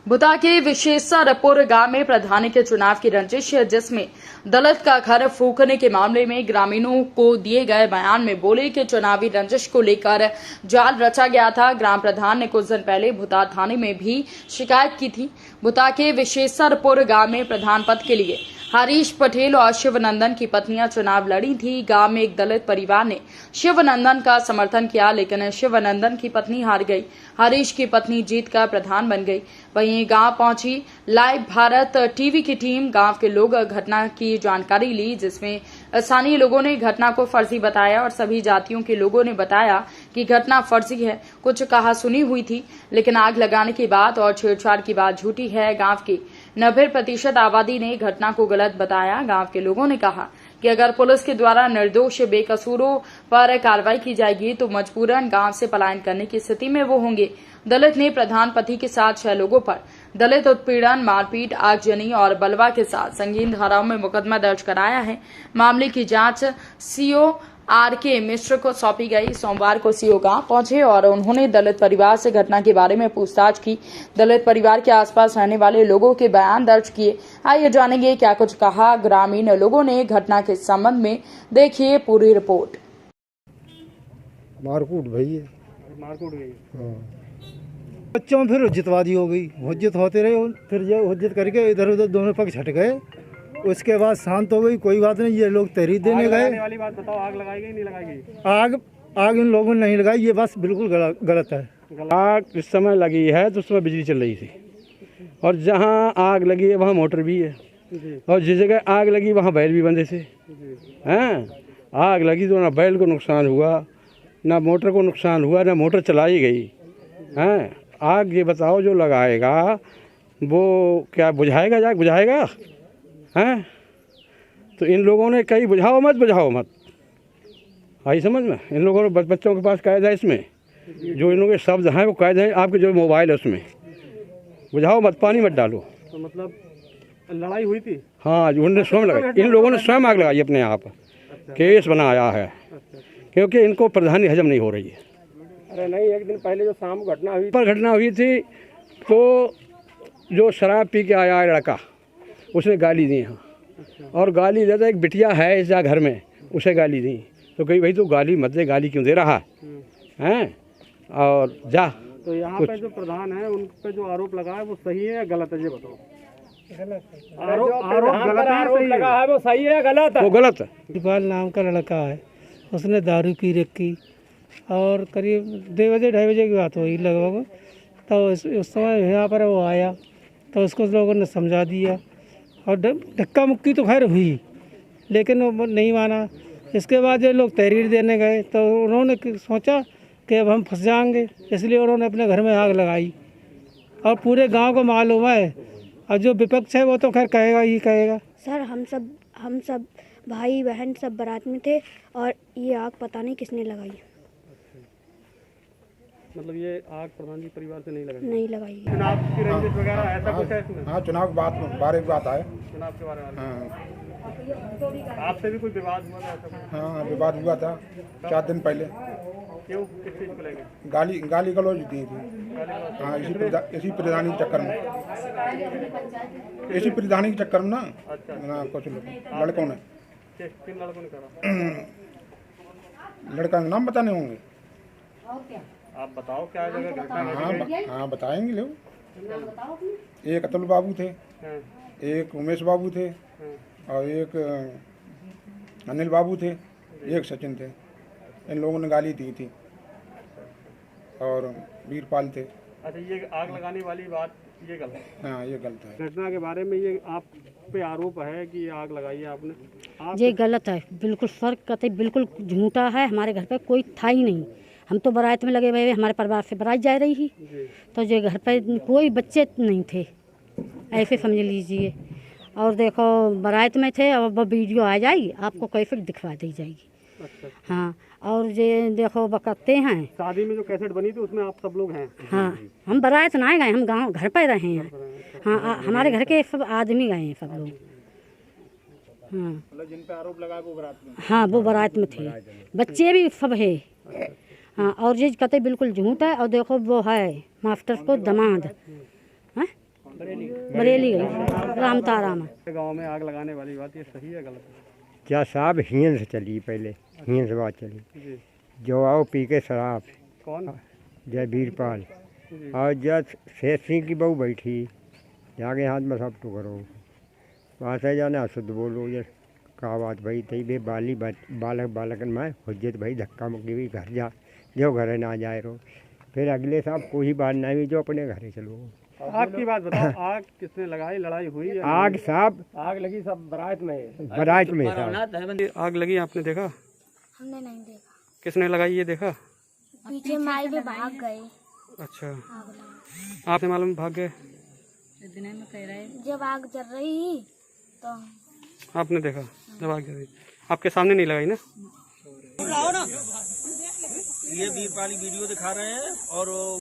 बुता के विशेषरपुर गांव में प्रधानी के चुनाव की रंजिश है, जिसमें दलित का घर फूकने के मामले में ग्रामीणों को दिए गए बयान में बोले कि चुनावी रंजिश को लेकर जाल रचा गया था। ग्राम प्रधान ने कुछ दिन पहले बुता थाने में भी शिकायत की थी। बुता के विशेषरपुर गांव में प्रधान पद के लिए हरीश पटेल और शिवनंदन की पत्नियां चुनाव लड़ी थी। गांव में एक दलित परिवार ने शिवनंदन का समर्थन किया, लेकिन शिवनंदन की पत्नी हार गई। हरीश की पत्नी जीतकर प्रधान बन गई। वहीं गांव पहुंची लाइव भारत टीवी की टीम। गांव के लोग घटना की जानकारी ली, जिसमें स्थानीय लोगों ने घटना को फर्जी बताया और सभी जातियों के लोगों ने बताया कि घटना फर्जी है। कुछ कहा सुनी हुई थी, लेकिन आग लगाने की बात और छेड़छाड़ की बात झूठी है। गांव की 90% आबादी ने घटना को गलत बताया। गांव के लोगों ने कहा कि अगर पुलिस के द्वारा निर्दोष बेकसूरों पर कार्रवाई की जाएगी तो मजबूरन गांव से पलायन करने की स्थिति में वो होंगे। दलित ने प्रधान पति के साथ 6 लोगों पर दलित उत्पीड़न, मारपीट, आगजनी और बलवा के साथ संगीन धाराओं में मुकदमा दर्ज कराया है। मामले की जांच सीओ आर.के. मिश्र को सौंपी गई। सोमवार को सीओ गांव पहुंचे और उन्होंने दलित परिवार से घटना के बारे में पूछताछ की। दलित परिवार के आसपास रहने वाले लोगों के बयान दर्ज किए। आइए जानेंगे क्या कुछ कहा ग्रामीण लोगों ने घटना के संबंध में। देखिए पूरी रिपोर्ट। मारकूट भई बच्चों में फिर हुज्जतबाजी हो गई। हुज्जत होते रहे, फिर जो हुज्जत करके इधर उधर दोनों पक्ष हट गए। उसके बाद शांत हो गई, कोई बात नहीं। ये लोग तहरीर देने गए। वाली बात बताओ, आग लगाई गई नहीं लगाई गई? आग इन लोगों ने नहीं लगाई। ये बस बिल्कुल गलत है। आग इस समय लगी है तो उसमें बिजली चल रही थी, और जहाँ आग लगी है वहाँ मोटर भी है, और जिस जगह आग लगी वहाँ बैल भी बंधे थे। हैं, आग लगी तो ना बैल को नुकसान हुआ, ना मोटर को नुकसान हुआ, ना मोटर चलाई गई। हैं, आग ये बताओ जो लगाएगा वो क्या बुझाएगा? जाग बुझाएगा? हैं, तो इन लोगों ने कहीं बुझाओ मत आई समझ में। इन लोगों ने बच्चों के पास कैद है, इसमें जो इन लोगों के शब्द हैं वो कैद है। आपके जो मोबाइल है उसमें बुझाओ मत, पानी मत डालो। तो मतलब लड़ाई हुई थी? हाँ, उन्होंने स्वयं लगाई। इन लोगों ने स्वयं आग लगाई अपने आप। केस बनाया है क्योंकि इनको प्रधानी हजम नहीं हो रही है। अरे नहीं, एक दिन पहले जो शाम घटना हुई थी तो जो शराब पी के आया लड़का, उसने गाली दी। हाँ, और गाली देता एक बिटिया है इस घर में, उसे गाली दी। तो कही भाई तू गाली मत दे, गाली क्यों दे रहा है? और जा। तो यहाँ पे जो प्रधान है उन पे जो आरोप लगा है वो सही है या गलत है, ये बताओ। आरोप लगा है वो सही है या गलत है? वो गलत है। इकबाल नाम का लड़का है, उसने दारू पी रखी और करीब 2-2:30 बजे की बात हुई लगभग। तो उस समय यहाँ पर वो आया तो उसको लोगों ने समझा दिया और धक्का मुक्की तो खैर हुई, लेकिन वो नहीं माना। इसके बाद ये लोग तहरीर देने गए तो उन्होंने सोचा कि अब हम फंस जाएंगे, इसलिए उन्होंने अपने घर में आग लगाई। और पूरे गांव को मालूम है, और जो विपक्ष है वो तो खैर कहेगा ही कहेगा। सर हम सब भाई बहन सब बारात में थे और ये आग पता नहीं किसने लगाई। मतलब ये आग प्रधान जी परिवार से नहीं लगाई? चुनाव की रंजिश वगैरह ऐसा कुछ है इसमें? हाँ, चुनाव के बारे में बात है। चुनाव के बारे में? हाँ, आपसे भी कोई विवाद हुआ था ऐसा? हाँ, विवाद हुआ था 4 दिन पहले। क्यों, किस चीज़ को लेकर? गाली गलौज दी थी। हाँ, इसी प्रधानी के चक्कर में, ना। अच्छा। कुछ लड़कों ने, किन लड़कों ने करा? लड़का का नाम बताने होंगे? आप बताओ क्या जगह घटना? हाँ, बताएंगे लोग। एक अतुल बाबू थे, एक उमेश बाबू थे, और एक अनिल बाबू थे, एक सचिन थे। इन लोगों ने गाली दी थी, और वीरपाल थे। अच्छा, ये आग लगाने वाली बात ये गलत है? हाँ, ये गलत है। घटना के बारे में ये आप पे आरोप है कि आग लगाई है आपने? ये गलत है, बिल्कुल सर, कतई बिल्कुल झूठा है। हमारे घर पे कोई था ही नहीं। हम तो बारात में लगे हुए, हमारे परिवार से बारात जा रही थी, तो जो घर पे कोई बच्चे नहीं थे, ऐसे समझ लीजिए। और देखो बारात में थे, अब वीडियो आ जाएगी आपको, कैसेट दिखवा दी जाएगी। अच्छा। हाँ, और ये देखो बकते हैं। शादी में जो कैसेट बनी थी उसमें आप सब लोग हैं? हाँ, हम बारात ना गए, हम गाँव घर पे रहे हैं। हाँ, हमारे घर के सब आदमी गए हैं, सब लोग। हाँ, मतलब जिन पे आरोप लगा वो बारात में? हाँ, वो बारात में थे, बच्चे भी सब है। हाँ, और ये कतई बिल्कुल झूठ है। और देखो वो है मास्टर को दामाद, हाँ, बरेली गई राम तारा में। गांव में आग लगाने वाली बात ये सही है गलत है? क्या साहब हीन से चली, पहले हीन से बात चली। जो आओ पी के शराब, कौन? जय वीरपाल और जब शेर सिंह की बहू बैठी जाके हाथ में सब तो करो वहाँ से जाने अशुद्ध बोलो ये का बात भाई थी बे बाली बालक बालकन में हुज्जत भाई धक्का मुक्की भी घर जा जो घर ना जाए रो फिर अगले साहब कोई बात नहीं हुई जो अपने घरे चलो। आग की बात बताओ, आग किसने लगाई, लड़ाई हुई या आग साहब आग लगी सब बारात में साहब आग लगी आपने देखा? हमने नहीं देखा, किसने लगाई ये देखा? पीछे माई भी भाग गए। अच्छा, आपने मालूम भाग गए? जब आग जल रही तो आपने देखा जब आग जल रही? आपके सामने नहीं लगाई ना? ये वीरपाल वीडियो दिखा रहे हैं और